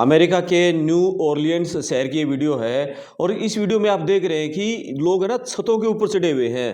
America के new Orleans शहर की ये वीडियो है और इस वीडियो में आप देख रहे हैं कि लोग है ना छतों के ऊपर चढ़े हुए हैं।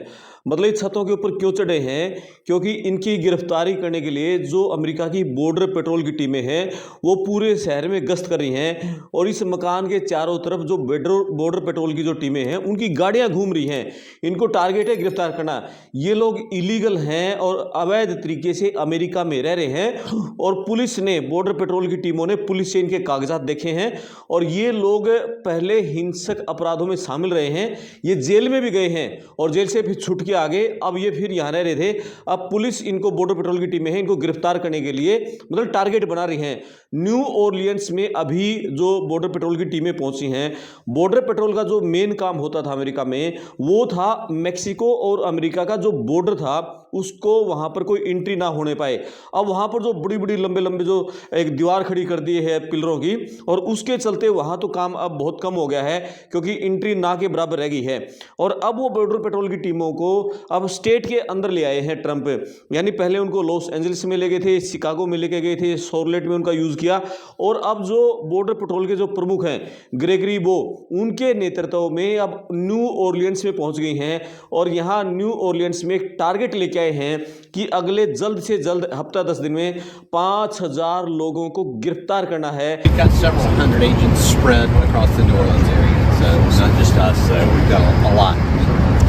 मतलब ये छतों के ऊपर क्यों चढ़े हैं? क्योंकि इनकी गिरफ्तारी करने के लिए जो अमेरिका की बॉर्डर पेट्रोल की टीमें हैं वो पूरे शहर में गश्त कर रही हैं और इस मकान के चारों तरफ जो बॉर्डर पेट्रोल की जो टीमें हैं उनकी गाड़ियां घूम रही हैं। इनको टारगेट है गिरफ्तार करना। ये लोग इलीगल हैं और अवैध तरीके से अमेरिका में रह रहे हैं और पुलिस ने, बॉर्डर पेट्रोल की टीमों ने पुलिस से इनके कागजात देखे हैं और ये लोग पहले हिंसक अपराधों में शामिल रहे हैं। ये जेल में भी गए हैं और जेल से फिर छूट के आगे अब ये फिर यहां रह रहे थे। अब पुलिस इनको, बॉर्डर पेट्रोल की टीमें हैं, इनको गिरफ्तार करने के लिए मतलब टारगेट बना रही हैं। न्यू ऑरलियंस में अभी जो बॉर्डर पेट्रोल की टीमें पहुंची हैं, बॉर्डर पेट्रोल का जो मेन काम होता था अमेरिका में वो था मैक्सिको और अमेरिका का जो बॉर्डर था उसको वहां पर कोई एंट्री ना होने पाए। अब वहां पर जो बड़ी बड़ी लंबे लंबे जो एक दीवार खड़ी कर दी है पिलरों की, और उसके चलते वहां तो काम अब बहुत कम हो गया है क्योंकि एंट्री ना के बराबर रह गई है। और अब वो बॉर्डर पेट्रोल की टीमों को अब स्टेट के अंदर ले आए हैं ट्रंप। यानी पहले उनको लॉस एंजलिस में ले गए थे, शिकागो में लेके गए थे, शॉर्लेट में उनका यूज किया और अब जो बॉर्डर पेट्रोल के जो प्रमुख हैं ग्रेगरी बो, उनके नेतृत्व में अब न्यू ऑरलियंस में पहुंच गई हैं और यहां न्यू ऑरलियंस में एक टारगेट लेके आए हैं कि अगले जल्द से जल्द हफ्ता 10 दिन में 5000 लोगों को गिरफ्तार करना है। We've got several hundred agents spread across the New Orleans area, so it's not just us. We've got a lot.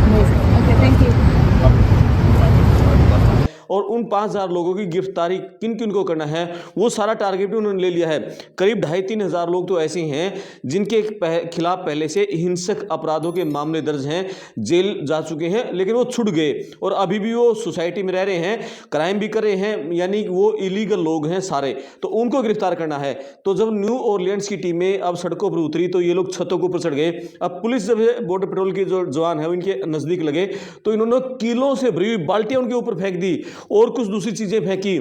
Amazing. Okay, thank you. और उन 5000 लोगों की गिरफ्तारी किन किन को करना है वो सारा टारगेट भी उन्होंने ले लिया है। करीब 2,500-3 हज़ार लोग तो ऐसे हैं जिनके खिलाफ पहले से हिंसक अपराधों के मामले दर्ज हैं, जेल जा चुके हैं, लेकिन वो छूट गए और अभी भी वो सोसाइटी में रह रहे हैं, क्राइम भी कर रहे हैं, यानी वो इलीगल लोग हैं सारे, तो उनको गिरफ्तार करना है। तो जब न्यू ऑरलियंस की टीमें अब सड़कों पर उतरी तो ये लोग छतों के ऊपर चढ़ गए। अब पुलिस जब बॉर्डर पेट्रोल के जो जवान है उनके नज़दीक लगे तो इन्होंने कीलों से भरी हुई बाल्टियां उनके ऊपर फेंक दी और कुछ दूसरी चीजें फेंकी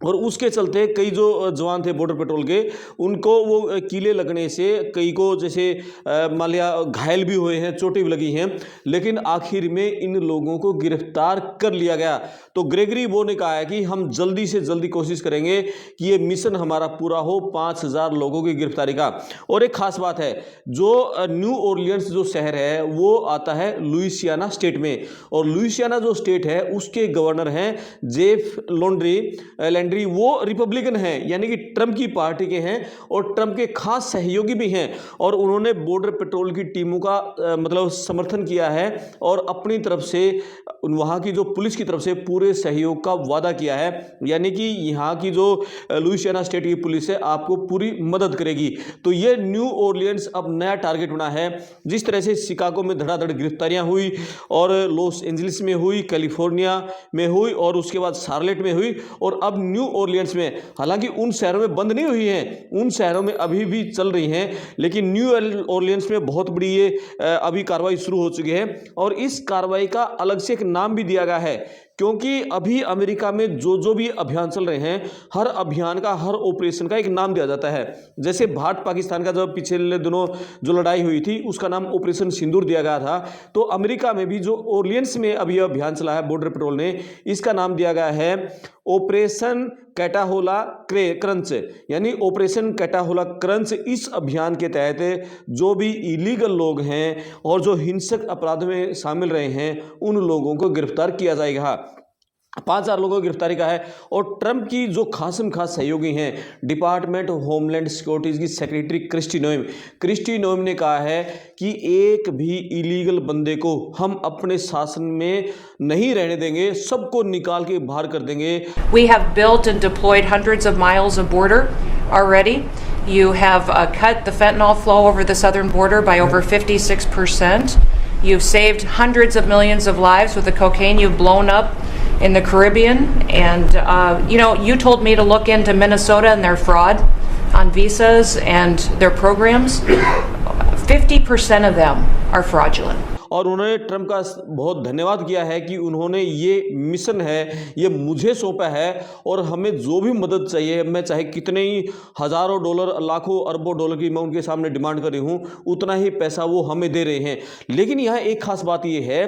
और उसके चलते कई जो जवान थे बॉर्डर पेट्रोल के उनको वो कीले लगने से कई को जैसे मान लिया घायल भी हुए हैं, चोटें भी लगी हैं, लेकिन आखिर में इन लोगों को गिरफ्तार कर लिया गया। तो ग्रेगरी बो ने कहा है कि हम जल्दी से जल्दी कोशिश करेंगे कि ये मिशन हमारा पूरा हो 5000 लोगों की गिरफ्तारी का। और एक खास बात है, जो न्यू ऑरलियंस जो शहर है वो आता है लुइसियाना स्टेट में और लुइसियाना जो स्टेट है उसके गवर्नर हैं जेफ लैंड्री, वो रिपब्लिकन हैं, यानी कि ट्रंप की पार्टी के हैं और ट्रंप के खास सहयोगी भी हैं और उन्होंने बॉर्डर पेट्रोल की टीमों का मतलब समर्थन किया है और अपनी तरफ से वहां की जो पुलिस की तरफ से पूरे सहयोग का वादा किया है। यानी कि यहाँ की जो लुइसियाना स्टेट की पुलिस है आपको पूरी मदद करेगी। तो ये न्यू ऑरलियंस अब नया टारगेट बना है। जिस तरह से शिकागो में धड़ाधड़ गिरफ्तारियां हुई और लॉस एंजलिस में हुई, कैलिफोर्निया में हुई और उसके बाद शार्लेट में हुई और अब न्यू ऑरलियंस में, हालांकि उन शहरों में बंद नहीं हुई हैं, उन शहरों में अभी भी चल रही हैं, लेकिन न्यू ऑरलियंस में बहुत बड़ी ये अभी कार्रवाई शुरू हो चुकी है और इस कार्रवाई का अलग से एक नाम भी दिया गया है क्योंकि अभी अमेरिका में जो भी अभियान चल रहे हैं, हर अभियान का, हर ऑपरेशन का एक नाम दिया जाता है। जैसे भारत पाकिस्तान का जो पिछले दिनों जो लड़ाई हुई थी उसका नाम ऑपरेशन सिंदूर दिया गया था, तो अमेरिका में भी जो ऑरलियंस में अभी अभियान चला है बॉर्डर पेट्रोल ने, इसका नाम दिया गया है ऑपरेशन कैटाहोला क्रंच, यानी ऑपरेशन कैटाहोला क्रंच। इस अभियान के तहत जो भी इलीगल लोग हैं और जो हिंसक अपराध में शामिल रहे हैं उन लोगों को गिरफ्तार किया जाएगा। 5000 लोगों की गिरफ्तारी का है और ट्रंप की जो खास सहयोगी हैं, डिपार्टमेंट ऑफ होमलैंड सिक्योरिटी की सेक्रेटरी क्रिस्टी नोएम ने कहा है कि एक भी इलीगल बंदे को हम अपने शासन में नहीं रहने देंगे, सबको निकाल के बाहर कर देंगे। We have built and deployed hundreds of miles of border already. You have cut the fentanyl flow over the southern border by over 56%. You've saved hundreds of millions of lives with the cocaine you've blown up in the Caribbean. And, you told me to look into Minnesota and their fraud on visas and their programs. 50% of them are fraudulent. और उन्होंने Trump का बहुत धन्यवाद किया है कि उन्होंने ये मिशन है ये मुझे सौंपा है और हमें जो भी मदद चाहिए, मैं चाहे कितने ही हज़ारों डॉलर, लाखों अरबों डॉलर की मैं उनके सामने डिमांड कर रही हूँ, उतना ही पैसा वो हमें दे रहे हैं। लेकिन यहाँ एक खास बात ये है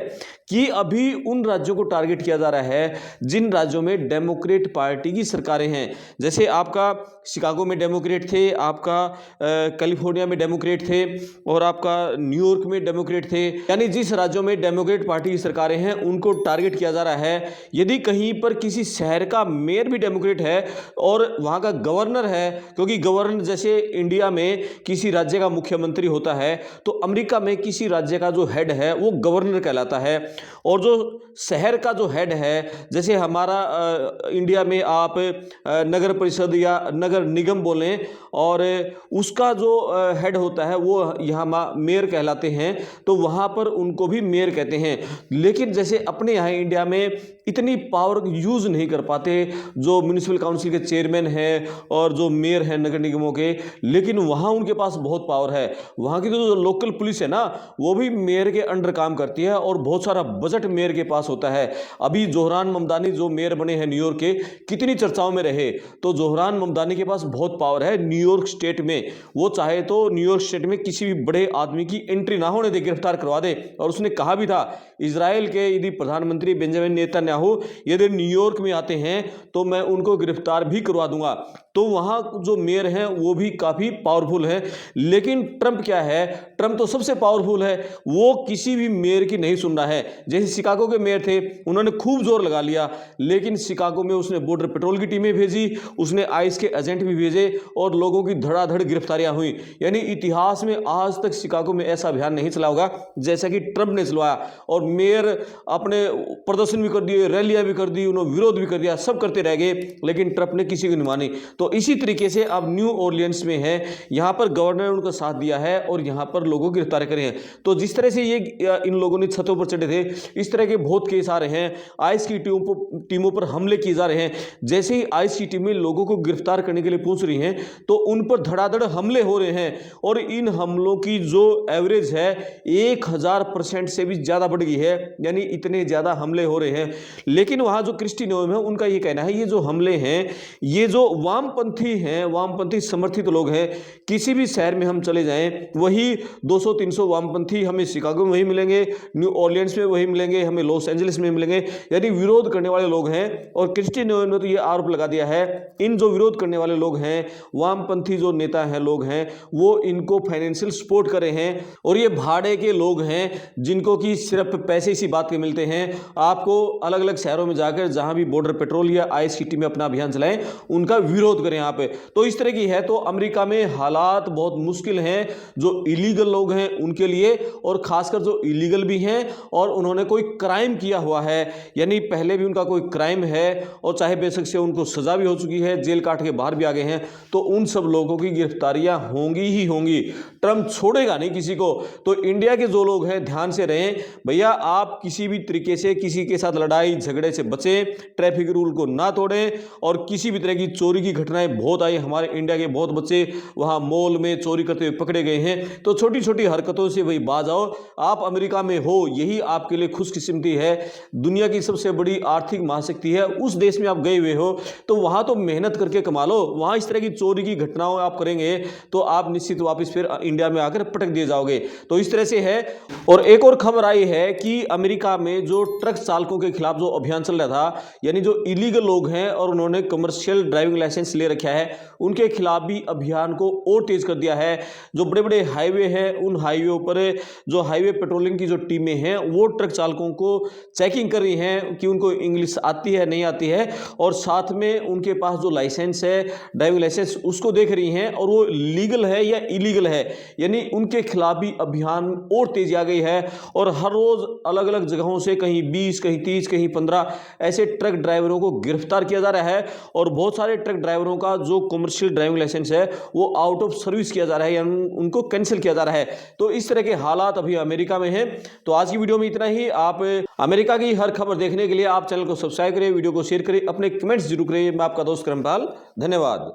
कि अभी उन राज्यों को टारगेट किया जा रहा है जिन राज्यों में डेमोक्रेट पार्टी की सरकारें हैं। जैसे आपका शिकागो में डेमोक्रेट थे, आपका कैलिफोर्निया में डेमोक्रेट थे और आपका न्यूयॉर्क में डेमोक्रेट थे। यानी जिस राज्यों में डेमोक्रेट पार्टी की सरकारें हैं उनको टारगेट किया जा रहा है। यदि कहीं पर किसी शहर का मेयर भी डेमोक्रेट है और वहाँ का गवर्नर है, क्योंकि गवर्नर जैसे इंडिया में किसी राज्य का मुख्यमंत्री होता है, तो अमेरिका में किसी राज्य का जो हेड है वो गवर्नर कहलाता है। और जो शहर का जो हेड है, जैसे हमारा इंडिया में आप नगर परिषद या नगर निगम बोलें, और उसका जो हेड होता है वो यहाँ मेयर कहलाते हैं, तो वहाँ पर उनको भी मेयर कहते हैं। लेकिन जैसे अपने यहाँ इंडिया में इतनी पावर यूज़ नहीं कर पाते जो म्यूनिसिपल काउंसिल के चेयरमैन हैं और जो मेयर हैं नगर निगमों के, लेकिन वहाँ उनके पास बहुत पावर है। वहाँ की जो लोकल पुलिस है ना, वो भी मेयर के अंडर काम करती है और बहुत सारा बजट मेयर के पास होता है। अभी जोहरान ममदानी जो मेयर बने हैं न्यूयॉर्क के, कितनी चर्चाओं में रहे, तो जोहरान ममदानी के पास बहुत पावर है न्यूयॉर्क स्टेट में। वो चाहे तो न्यूयॉर्क स्टेट में किसी भी बड़े आदमी की एंट्री ना होने दे, गिरफ्तार करवा दे। और उसने कहा भी था, इजराइल के यदि प्रधानमंत्री बेंजामिन नेतन्याहू यदि न्यूयॉर्क में आते हैं तो मैं उनको गिरफ्तार भी करवा दूंगा। तो वहाँ जो मेयर हैं वो भी काफ़ी पावरफुल है। लेकिन ट्रंप क्या है, ट्रंप तो सबसे पावरफुल है, वो किसी भी मेयर की नहीं सुन रहा है। जैसे शिकागो के मेयर थे, उन्होंने खूब जोर लगा लिया, लेकिन शिकागो में उसने बॉर्डर पेट्रोल की टीमें भेजी, उसने आइस के एजेंट भी भेजे और लोगों की धड़ाधड़ गिरफ्तारियां हुई। यानी इतिहास में आज तक शिकागो में ऐसा अभियान नहीं चला होगा जैसा कि ट्रंप ने चलवाया। और मेयर अपने प्रदर्शन भी कर दिए, रैलियां भी कर दी, उन्होंने विरोध भी कर दिया, सब करते रह गए, लेकिन ट्रंप ने किसी को नहीं मानी। तो इसी तरीके से अब न्यू ऑरलियंस में है, यहाँ पर गवर्नर ने उनका साथ दिया है और यहाँ पर लोगों को गिरफ्तार करे हैं। तो जिस तरह से ये इन लोगों ने छतों पर चढ़े थे, इस तरह के बहुत केस आ रहे हैं। आइस की टीमों पर हमले किए जा रहे हैं। जैसे ही आइस की टीमें लोगों को गिरफ्तार करने के लिए पहुंच रही हैं तो उन पर धड़ाधड़ हमले हो रहे हैं और इन हमलों की जो एवरेज है 1000% से भी ज़्यादा बढ़ गई है। यानी इतने ज़्यादा हमले हो रहे हैं। लेकिन वहाँ जो क्रिस्टी नोएम है उनका ये कहना है, ये जो हमले हैं, ये जो वामपंथी हैं, वामपंथी समर्थित लोग हैं, किसी भी शहर में हम चले जाएं वही 200-300 वामपंथी हमें शिकागो में वही मिलेंगे, न्यू ऑरलियंस में वही मिलेंगे, हमें लॉस एंजलिस में मिलेंगे। यानी विरोध करने वाले लोग हैं। और क्रिस्टी नोएम ने तो ये आरोप लगा दिया है, इन जो विरोध करने वाले लोग हैं, वामपंथी जो नेता हैं, लोग हैं, वो इनको फाइनेंशियल सपोर्ट कर रहे हैं और ये भाड़े के लोग हैं जिनको कि सिर्फ पैसे इसी बात के मिलते हैं। आपको अलग अलग शहरों में जाकर जहां भी बॉर्डर पेट्रोल या आइस की टीमें अपना अभियान चलाएं, उनका विरोध करें यहाँ पे। तो इस तरह की है। तो अमेरिका में हालात बहुत मुश्किल हैं जो इलीगल लोग हैं उनके लिए, और खासकर जो इलीगल भी हैं और उन्होंने कोई क्राइम किया हुआ है, यानी पहले भी उनका कोई क्राइम है और चाहे बेशक से उनको सजा भी हो चुकी है, जेल काट के बाहर भी आ गए हैं, तो उन सब लोगों की गिरफ्तारियां होंगी ही होंगी। ट्रंप छोड़ेगा नहीं किसी को। तो इंडिया के जो लोग हैं ध्यान से रहें भैया, आप किसी भी तरीके से किसी के साथ लड़ाई झगड़े से बचें, ट्रैफिक रूल को ना तोड़ें। और किसी भी तरह की चोरी की घटनाएं बहुत आई, हमारे इंडिया के बहुत बच्चे वहां मॉल में चोरी करते हुए पकड़े गए हैं। तो छोटी छोटी हरकतों से वही बाज आओ। आप अमेरिका में हो, यही आपके लिए खुशकिस्मती है। दुनिया की सबसे बड़ी आर्थिक महाशक्ति है, उस देश में आप गए हुए हो तो वहां तो मेहनत करके कमा लो। वहां इस तरह की चोरी की घटनाओं आप करेंगे तो आप निश्चित वापस फिर इंडिया में आकर पटक दिए जाओगे। तो इस तरह से है। और एक और खबर आई है कि अमेरिका में जो ट्रक चालकों के खिलाफ जो अभियान चल रहा था, यानी जो इलीगल लोग हैं और उन्होंने कमर्शियल ड्राइविंग लाइसेंस ले रखा है, उनके खिलाफ भी अभियान को और तेज कर दिया है। जो बड़े बड़े हाईवे हैं, उन हाईवे पर जो हाईवे पेट्रोलिंग की जो टीमें हैं वो ट्रक चालकों को चेकिंग कर रही हैं कि उनको इंग्लिश आती है नहीं आती है, और साथ में उनके पास जो लाइसेंस है, ड्राइविंग लाइसेंस, उसको देख रही हैं और वो लीगल है या इलीगल है। यानी उनके खिलाफ भी अभियान और तेजी आ गई है। और हर रोज अलग अलग जगहों से कहीं 20, कहीं 30, कहीं 15 ऐसे ट्रक ड्राइवरों को गिरफ्तार किया जा रहा है। और बहुत सारे ट्रक ड्राइवरों का जो कमर्शियल ड्राइविंग लाइसेंस है वो आउट ऑफ सर्विस किया जा रहा है, यानी उनको कैंसिल किया जा रहा है। तो इस तरह के हालात अभी अमेरिका में हैं। तो आज की वीडियो में इतना ही। आप अमेरिका की हर खबर देखने के लिए आप चैनल को सब्सक्राइब करें, वीडियो को शेयर करें, अपने कमेंट्स जरूर करें। मैं आपका दोस्त करमपाल, धन्यवाद।